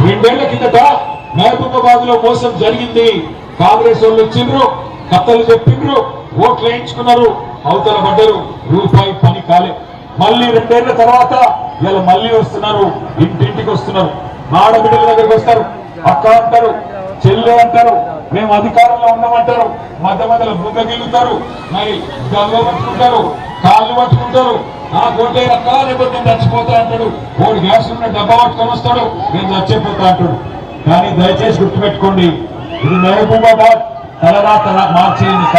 2 ఏళ్ల కిందట మహబూబాబాద్ లో మోసం జరిగింది. కాంగ్రెస్ వాళ్ళు వచ్చిండ్రు, కథలు చెప్పిండ్రు, ఓట్లు వేయించుకున్నారు, అవతల పడ్డరు, రూపాయి పని కాలే. మళ్ళీ 2 ఏళ్ల తర్వాత ఇలా మళ్ళీ వస్తున్నారు, ఇంటింటికి వస్తున్నారు. మాడబిడ్డల దగ్గరికి వస్తారు, అక్క అంటారు, చెల్లె అంటారు, మేము అధికారంలో ఉన్నామంటారు, మధ్య మధ్యలో బుగ్గ గిల్లుతారు, మరి గవ్వ పట్టుకుంటారు, కాళ్ళు పట్టుకుంటారు. ఆ కోటే రక్క లేకపోతే నేను చచ్చిపోతా అంటాడు. ఓడి గ్యాస్ ఉన్న డబ్బా పట్టుకొని వస్తాడు, నేను చచ్చిపోతా అంటాడు. కానీ దయచేసి గుర్తుపెట్టుకోండి, ఇది మహబూబాబాద్ తలరాత మార్చే ఎన్నిక.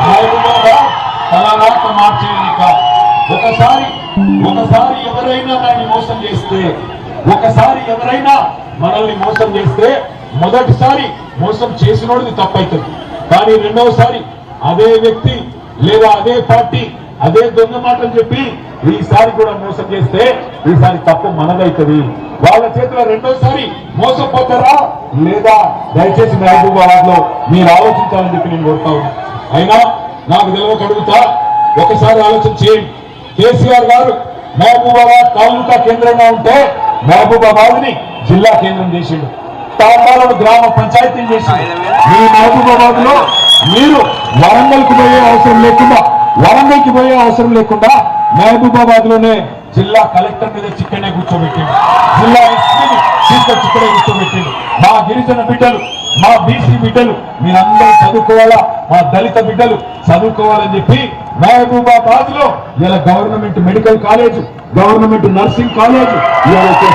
మహబూబాబాద్ తలరాత మార్చే ఎన్నిక. ఒకసారి ఎవరైనా దాన్ని మోసం చేస్తే, ఒకసారి ఎవరైనా మనల్ని మోసం చేస్తే, మొదటిసారి మోసం చేసినోడిది తప్పైతుంది. కానీ రెండవసారి అదే వ్యక్తి లేదా అదే పార్టీ అదే దొంగ మాటలు చెప్పి ఈసారి కూడా మోసం చేస్తే ఈసారి తప్పు మనదైతుంది. వాళ్ళ చేతిలో రెండోసారి మోసపోతారా లేదా? దయచేసి మహబూబాబాద్ లో మీరు ఆలోచించాలని చెప్పి నేను కోరుతా ఉన్నా. అయినా నాకు తెలియక అడుగుతా, ఒకసారి ఆలోచన చేయండి. కేసీఆర్ గారు మహబూబాబాద్ తాలూకా కేంద్రంగా ఉంటే మహబూబాబాద్ ని జిల్లా కేంద్రం చేసిండు, తాండాలను గ్రామ పంచాయతీ చేసిండు. మీ మహబూబాబాద్ లో మీరు వరంగల్కి పోయే అవసరం లేకుండా మహబూబాబాద్ లోనే జిల్లా కలెక్టర్ మీద చిక్కనే కూర్చోబెట్టిండు, జిల్లా ఎస్పీని తీసుకొచ్చి ఇక్కడే కూర్చోబెట్టిండు. మా గిరిజన బిడ్డలు, మా బీసీ బిడ్డలు మీరందరూ చదువుకోవాలా, మా దళిత బిడ్డలు చదువుకోవాలని చెప్పి మహబూబాబాద్ లో ఇలా government medical college, government nursing college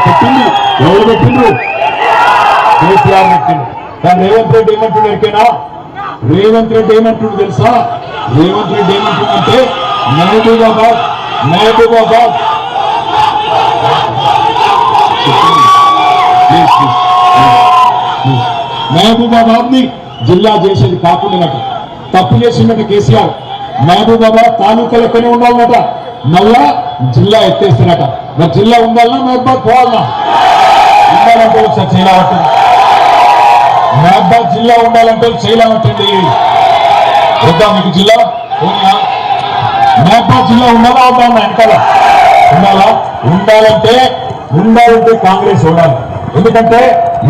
పెట్టింది. ఎవరు పెట్టిండ్రు? కేసీఆర్ పెట్టిండు. కానీ రేవంత్ రెడ్డి ఏమంటుండే ఎరికేనా? రేవంత్ రెడ్డి ఏమంటుండు తెలుసా? రేవంత్ రెడ్డి ఏమంటుండంటే మహబూబాబాద్ ని జిల్లా చేసేది కాకుండా తప్పు చేసిందట కేసీఆర్. మహబూబాబాద్ తాలూకాలతోనే ఉండాలన్నట, మళ్ళా జిల్లా ఎత్తేస్తారట. మరి జిల్లా ఉండాలన్నా మహబూబాబాద్ పోవాలన్నా? ఉండాలంటే ఒకసారి చేయలేమంటుంది. మహబూబాబాద్ జిల్లా ఉండాలంటే చేయలేమంటండి. వద్దా మీకు జిల్లా? మహబూబాబాద్ జిల్లా ఉండాలా వద్దా? వెనకాల ఉండాలంటే కాంగ్రెస్ ఉండాలి. ఎందుకంటే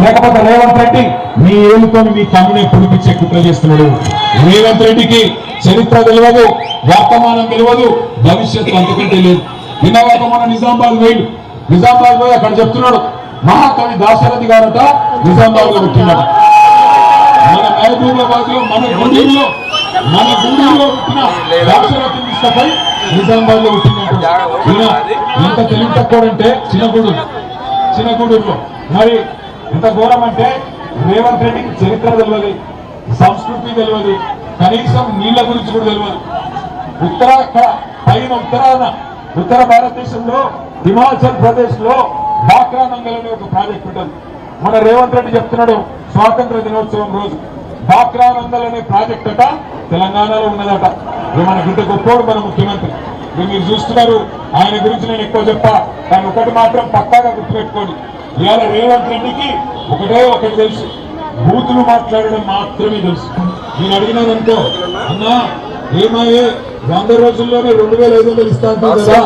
లేకపోతే రేవంత్ రెడ్డి మీ ఏలుతో మీ కన్నునే పుడిపించే కుట్ర చేస్తున్నాడు. రేవంత్ రెడ్డికి చరిత్ర తెలియదు, వర్తమానం తెలియదు, భవిష్యత్తు అంతకంటే లేదు. నిన్నవాక మన నిజామాబాద్ పోయి అక్కడ చెప్తున్నాడు, మహాకవి దాశరథి గారట నిజామాబాద్ లో పుట్టినాడు. మన మహబూబాబాద్ లో మన గుండెల్లో పుట్టిన దాశరథి తీసుకపోయి నిజామాబాద్ లో పుట్టినట్టు. ఎంత తెలివి తక్కువడంటే చిన్నగూడూరులో మరి ఎంత ఘోరం అంటే రేవంత్ రెడ్డికి చరిత్ర తెలియదు, సంస్కృతి తెలియదు, కనీసం నీళ్ల గురించి కూడా తెలియదు. ఉత్తర భారతదేశంలో హిమాచల్ ప్రదేశ్ లో డాక్రా నంగల్ అనే ఒక ప్రాజెక్ట్ ఉంటుంది. మన రేవంత్ రెడ్డి చెప్తున్నాడు స్వాతంత్ర దినోత్సవం రోజు, డాక్రా నంగల్ అనే ప్రాజెక్ట్ అట తెలంగాణలో ఉన్నదట. మనకి ఇంత గొప్పోడు మన ముఖ్యమంత్రి. మీరు చూస్తున్నారు, ఆయన గురించి నేను ఎక్కువ చెప్పా, కానీ ఒకటి మాత్రం పక్కాగా గుర్తుపెట్టుకోండి, ఇవాళ రేవంత్ రెడ్డికి ఒకటి తెలుసు, బూతులు మాట్లాడడం మాత్రమే తెలుసు. నేను అడిగినానంటో, అన్నా ఏమాయే 100 రోజుల్లోనే 2500 ఇస్తా అంటారు కదా,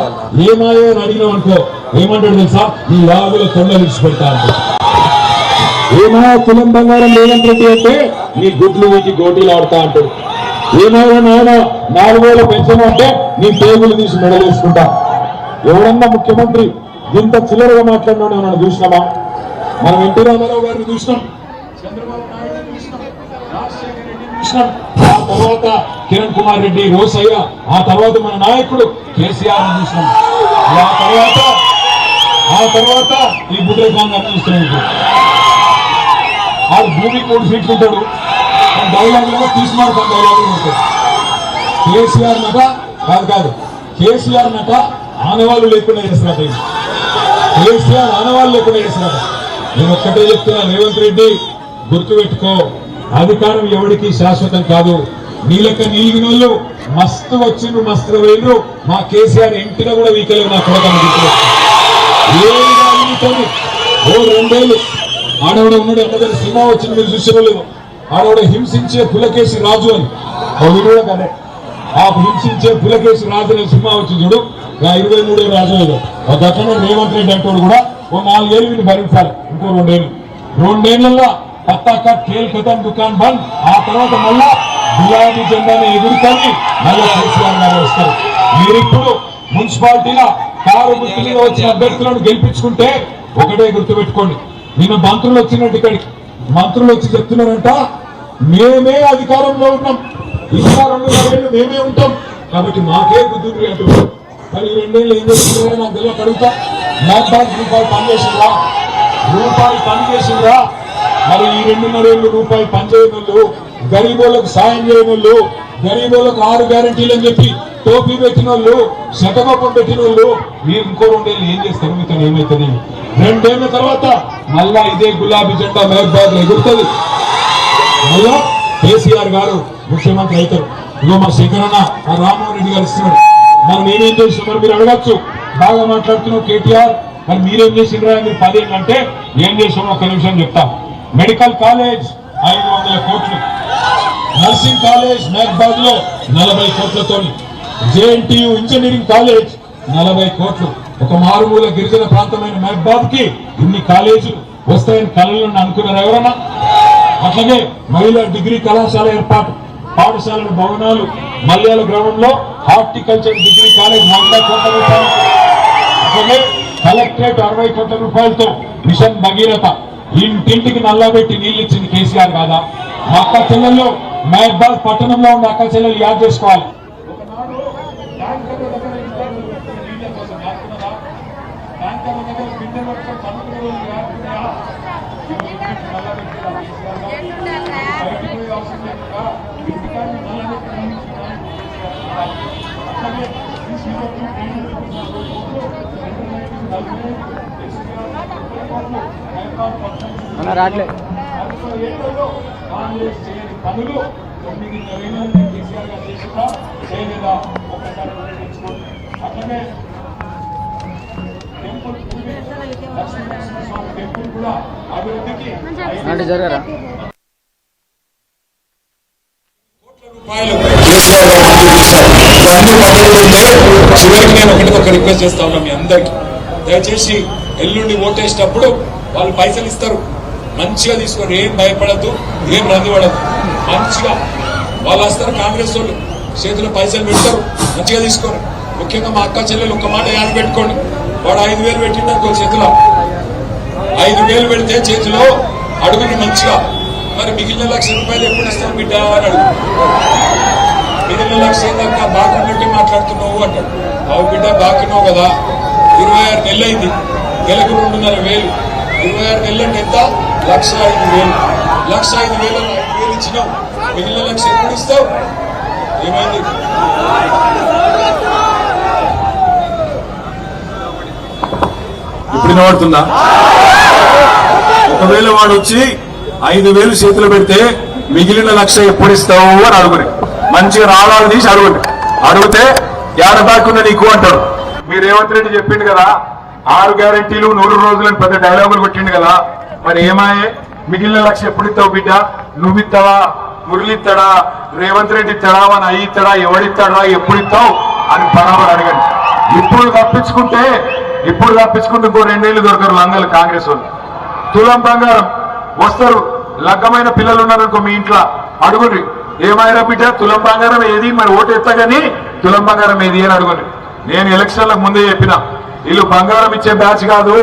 ఏమాయే అని అడిగినాం అనుకో, ఏమంటాడు తెలుసా? ఈ లాగుల కొండ విడిచిపెడతా అంటే. ఏమాయో తులం బంగారం రేవంత్ రెడ్డి అంటే నీ గుడ్లు వీటి గోటీలు ఆడుతా అంటాడు. ఏమాయో నాయన 4000 పెన్షన్ అంటే నీ పేగులు తీసి మెడలేసుకుంటా. ఎవడన్నా ముఖ్యమంత్రి ఇంత చిల్లరగా మాట్లాడినా మనం చూసినామా? మనం ఎన్టీ రామారావు గారిని చూసినాం, చంద్రబాబు నాయుడు చూసినాం, రాజశేఖర రెడ్డి చూసినాం, ఆ తర్వాత కిరణ్ కుమార్ రెడ్డి, రోసయ్య, ఆ తర్వాత మన నాయకుడు కేసీఆర్ చూసినాం, ఆ తర్వాత ఈ బుడ్రేఖాన్ గారిని చూస్తున్నాం. ఆ భూమి 3 ఫీట్లు ఉంటాడు, డైలాగులో తీసుమాడుతాం, డైలాగులు ఉంటాడు. కేసీఆర్ నట కాదు, కేసీఆర్ నట ఆనవాళ్ళు లేకుండా చేస్తున్నట్టు, కేసీఆర్ ఆనవాళ్ళు లేకుండా చేస్తున్నట్టు. నేను ఒక్కటే చెప్తున్నా, రేవంత్ రెడ్డి గుర్తుపెట్టుకో, అధికారం ఎవరికి శాశ్వతం కాదు. నీలక నీలిగిన వాళ్ళు మస్తు వచ్చిండ్రు, మస్తుగా పోయిండ్రు. మా కేసీఆర్ ఇంటిగా కూడా వీకలేవు. నా కొడకని గుర్తుపెట్టుకో. ఓ 2 ఏళ్ళు ఆడవిడ ఉన్నాడు, అన్నదాన్ని సినిమా వచ్చింది, మీరు చూసేవాళ్ళు. ఆడవిడ హింసించే పులకేసి రాజు అని కూడా కదే, ఆ హింసించే పులకేసి రాజు అనే సినిమా వచ్చింది చూడు, 23 రాజు ఏదో ఒక అతను రేవంత్ రెడ్డి అంటాడు కూడా ఓ 4 ఏళ్ళు వీళ్ళు భరించాలి, ఇంకో 2 ఏళ్ళు. 2 ఏళ్లలో పత్తాక ఖేల్ ఖతం దుకాన్ బంద్. ఆ తర్వాత మళ్ళా గులాబీ జెండాని ఎదుర్కొని మళ్ళీ కేసీఆర్ గారు వస్తారు. మీరిప్పుడు మున్సిపాలిటీలో కారు గుర్తు మీద వచ్చిన అభ్యర్థులను గెలిపించుకుంటే ఒకటే గుర్తుపెట్టుకోండి, నిన్న మంత్రులు వచ్చినట్టు ఇక్కడికి మంత్రులు వచ్చి చెప్తున్నారంట, మేమే అధికారంలో ఉన్నాం, ఇంకా 2 ఏళ్ళు మేమే ఉంటాం, కాబట్టి మాకే బుద్ధుంది అంటున్నారు. మరి 2 ఏళ్ళు ఏం చేస్తున్నారో నాకు తెలియక అడుగుతా. మ్యాక్బాక్ రూపాయలు పనిచేసిందా? మరి ఈ 2.5 ఏళ్ళు రూపాయలు పనిచేయని వాళ్ళు, గరీబోళ్లకు సాయం చేయని వాళ్ళు, గరీబోళ్లకు 6 గ్యారెంటీలు అని చెప్పి టోపీ పెట్టిన వాళ్ళు, శతకోపం పెట్టిన వాళ్ళు, మీరు ఇంకో 2 ఏళ్ళు ఏం చేస్తారు? మీతో ఏమవుతుంది? 2 ఏళ్ల తర్వాత మళ్ళా ఇదే గులాబీ జెండా మహబాద్ లో ఎగురుతుంది. మళ్ళా కేసీఆర్ గారు ముఖ్యమంత్రి అవుతారు. ఇగో మా శేఖరన్న ఆ రామ్మోహన్ రెడ్డి గారు ఇస్తున్నాడు. మనం ఏమేం చేసినాం? మరి మీరు అడగచ్చు, బాగా మాట్లాడుతున్నావు కేటీఆర్, మరి మీరేం చేసిండ్రా? మీరు 10 ఏళ్ళు అంటే ఏం చేసామో ఒక నిమిషం చెప్తాం. మెడికల్ కాలేజ్ 500 కోట్లు, నర్సింగ్ కాలేజ్ మహబాద్ లో 40 కోట్లతో, జేఎన్టీయూ ఇంజనీరింగ్ కాలేజ్ 40 కోట్లు. ఒక మారుమూల గిరిజన ప్రాంతమైన మహబాద్ కి ఇన్ని కాలేజీలు వస్తాయని కళలను అనుకున్నారు ఎవరన్నా? అట్లాగే మహిళా డిగ్రీ కళాశాల ఏర్పాటు, పాఠశాలల భవనాలు, మల్యాల గ్రామంలో హార్టికల్చర్ డిగ్రీ కాలేజ్ 100 కోట్ల రూపాయలు. అట్లాగే కలెక్టరేట్ 60 కోట్ల రూపాయలతో మిషన్ భగీరథ, ఇంటింటికి నల్లబెట్టి నీళ్లు ఇచ్చింది కేసీఆర్ కాదా? మా అక్క చెల్లెళ్ళు మహబాద్ పట్టణంలో ఉన్న అక్క చెల్లెలు యాద్ చేసుకోవాలి. రాట్లే పనులు 9.5 ఏళ్ళు కేసీఆర్ గారు చేసిందా చేయలేదా ఒక్కసారి నిర్ణయించుకోండి. అట్లనే టెంపుల్ లక్ష్మీనరసింహస్వామి టెంపుల్ కూడా అభివృద్ధికి జరగరా చివరికి నేను ఒక రిక్వెస్ట్ చేస్తా ఉన్నా మీ అందరికి, దయచేసి ఎల్లుండి ఓటేసేటప్పుడు వాళ్ళు పైసలు ఇస్తారు, మంచిగా తీసుకోండి, ఏం భయపడద్దు, ఏం రందిపడద్దు, మంచిగా వాళ్ళు వస్తారు. కాంగ్రెస్ వాళ్ళు చేతిలో పైసలు పెడతారు, మంచిగా తీసుకోండి. ముఖ్యంగా మా అక్క చెల్లెలు ఒక్క మాట యాద పెట్టుకోండి, వాడు 5,000 పెట్టిండు అనుకో చేతిలో, 5,000 పెడితే చేతిలో అడుగుని మంచిగా, మరి మిగిలిన 1,00,000 రూపాయలు ఎప్పుడు ఇస్తాం బిడ్డ అని అడుగు. మిగిలిన 1,00,000 దాకా బాగున్నట్టే మాట్లాడుతున్నావు అంటాడు. అవు బిడ్డ బాగున్నావు కదా, 26 నెలలు అయింది, నెలకు 2,500, 26 నెలలు అంటే ఎంత? 1,05,000. 1,05,000 5,000 ఇచ్చినావు, మిగిలిన 1,00,000 ఎప్పుడు ఇస్తావు? ఏమైంది? ఇప్పుడు వినబడుతుందా? ఒకవేళ వాడు వచ్చి 5,000 చేతులు పెడితే మిగిలిన 1,00,000 ఎప్పుడు ఇస్తావు అని అడుగుని, మంచిగా రావాలి తీసి అడుగుని, అడిగితే ఏడ దాక్కున్నా నీకు అంటాడు. మీరు రేవంత్ రెడ్డి చెప్పిండు కదా 6 గ్యారెంటీలు 100 రోజులని పెద్ద డైలాగులు కొట్టిండు కదా, మరి ఏమాయే? మిగిలిన 1,00,000 ఎప్పుడు ఇస్తావు బిడ్డ? నువ్వు ఇస్తావా, మురళి ఇస్తాడా, రేవంత్ రెడ్డి ఇస్తాడా, మన అయ్యి ఇస్తాడా, ఎవడిస్తాడా, ఎప్పుడు ఇస్తావు అని బరాబర్ అడగండి. ఇప్పుడు తప్పించుకుంటే ఇంకో 2 ఏళ్ళు దొరకరు లంగలు కాంగ్రెస్ వాళ్ళు. తులం బంగారం వస్తారు, లగ్గమైన పిల్లలు ఉన్నారనుకో మీ ఇంట్లో, అడుగుని ఏమైనా బిడ్డ తులం బంగారం ఏది, మరి ఓటు ఎత్తా గానీ తులం బంగారం ఏది అని అడుగుని. నేను ఎలక్షన్లకు ముందే చెప్పిన, వీళ్ళు బంగారం ఇచ్చే బ్యాచ్ కాదు,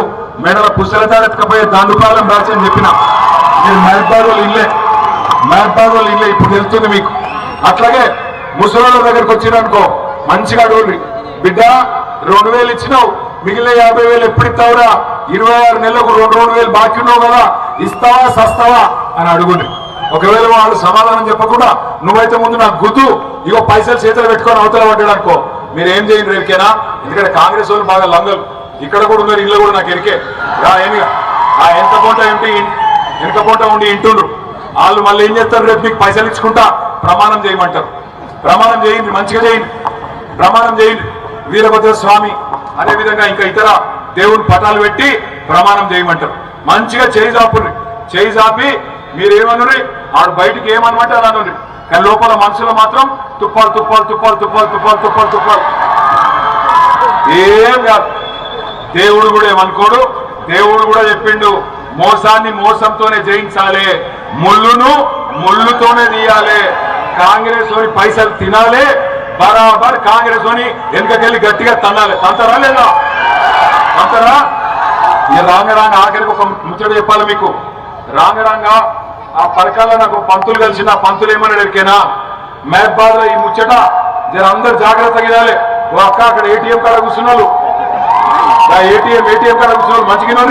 మెడల పుస్తలతాడెత్తకపోయే దండుపాలెం బ్యాచ్ అని చెప్పిన. మీరు మహబాద్ వాళ్ళు ఇల్లే ఇప్పుడు తెలుస్తుంది మీకు. అట్లాగే ముసలోళ్ళ దగ్గరికి వచ్చిరనుకో మంచిగా అడుగుని, బిడ్డ 2,000 ఇచ్చినావు, మిగిలిన 50,000 ఎప్పుడు ఇస్తావురా? 26 నెలలకు 2,000 బాకీ ఉన్నావు కదా, ఇస్తావా సస్తావా అని అడుగుని. ఒకవేళ వాళ్ళు సమాధానం చెప్పకుండా నువ్వైతే ముందు నాకు గుద్దు, ఇగో పైసలు చేతులు పెట్టుకొని అవతల పడ్డాడు అనుకో, మీరేం చేయండి రేపుకేనా? ఎందుకంటే కాంగ్రెస్ వాళ్ళు బాగా లంగలు, ఇక్కడ కూడా ఉన్నారు, ఇల్లు కూడా నాకు ఎరికే. ఏమిగా ఆ వెనక పూట ఉండి ఇంటుండ్రు వాళ్ళు. మళ్ళీ ఏం చేస్తారు? రేపు మీకు పైసలు ఇచ్చుకుంటా ప్రమాణం చేయమంటారు. ప్రమాణం చేయండి, మంచిగా చేయండి, ప్రమాణం చేయండి. వీరభద్ర స్వామి అదేవిధంగా ఇంకా ఇతర దేవుని పటాలు పెట్టి ప్రమాణం చేయమంటారు. మంచిగా చేయి చాపి మీరేమనురి, ఆడు బయటికి ఏమనమంటే అలా అనురి, కానీ లోపల మనసులో మాత్రం తుప్పాలు. ఏం కాదు, దేవుడు కూడా ఏమనుకోడు, దేవుడు కూడా చెప్పిండు, మోసాన్ని మోసంతోనే జయించాలి, ముళ్ళును ముళ్ళుతోనే తీయాలి. కాంగ్రెస్ లోని పైసలు తినాలి, బరాబర్ కాంగ్రెస్ లోని వెనుకకెళ్ళి గట్టిగా తన్నాలి. తంతరా లేదా? తంతరా? ఇక రాంగ ఆఖరికి ఒక ముచ్చట చెప్పాలి మీకు. రాంగ ఆ పరకాల నాకు పంతులు కలిసిన పంతులు ఏమన్నాడు ఎరికేనా, మహబాద్ లో ఈ ముచ్చట జర అందరు జాగ్రత్త గినాలి. ఓ అక్క అక్కడ ఏటీఎం కాడ కూర్చున్నారు, ఏటీఎం కాడ కూర్చున్నారు, మంచిగా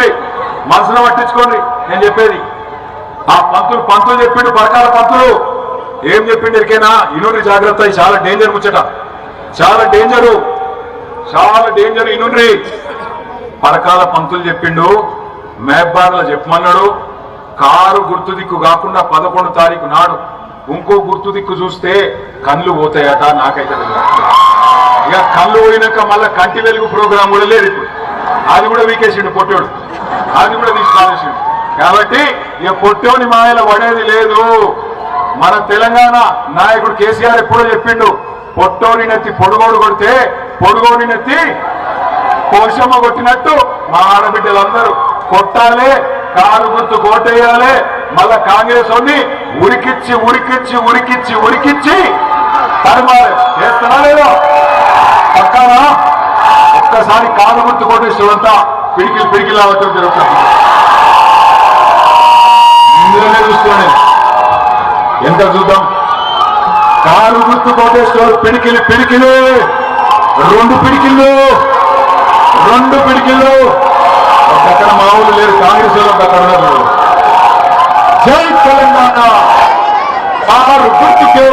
మనసులో పట్టించుకోండి. నేను చెప్పేది ఆ పంతులు చెప్పిండు, పరకాల పంతులు ఏం చెప్పిండు ఎరికేనా, ఇనుండ్రి జాగ్రత్త, చాలా డేంజర్ ముచ్చట, చాలా డేంజరు, చాలా డేంజర్. ఇనుండ్రి పరకాల పంతులు చెప్పిండు, మహబాద్ లో చెప్పమన్నాడు, కారు గుర్తు దిక్కు కాకుండా 11 తారీఖు నాడు ఇంకో గుర్తు దిక్కు చూస్తే కళ్ళు పోతాయట. నాకైతే ఇక కళ్ళు పోయినాక మళ్ళా కంటి వెలుగు ప్రోగ్రాం కూడా లేదు ఇప్పుడు, అది కూడా వీకేసిండు పొట్టోడు, అది కూడా తీసుకురాసిండు. కాబట్టి ఇక పొట్టోని మాయల పడేది లేదు. మన తెలంగాణ నాయకుడు కేసీఆర్ ఎప్పుడో చెప్పిండు, పొట్టోని నెత్తి పొడుగోడు కొడితే పొడుగోని నెత్తి పోషమ్మ కొట్టినట్టు మా ఆడబిడ్డలందరూ కొట్టాలి, కారు గుర్తు కోటేయాలి, మళ్ళా కాంగ్రెస్ వాడిని ఉరికిచ్చి ఉరికిచ్చి ఉరికిచ్చి ఉరికిచ్చి తరమాలి. చేస్తున్నా లేదా? పక్కన ఒక్కసారి కారు గుర్తు కోటేశ్వరంతా పిడికిలు అవటం జరుగుతుంది. ఇందులోనే చూసుకోండి, ఎంత చూద్దాం. కారు గుర్తు కోటేశ్వరు పిడికిలు 2 పిడికిళ్ళు. అక్కడ మామూలు లేరు, కాంగ్రెస్ వాళ్ళు అక్కడ ఉన్నారు. జై తెలంగాణ, కారు గుర్తుకే.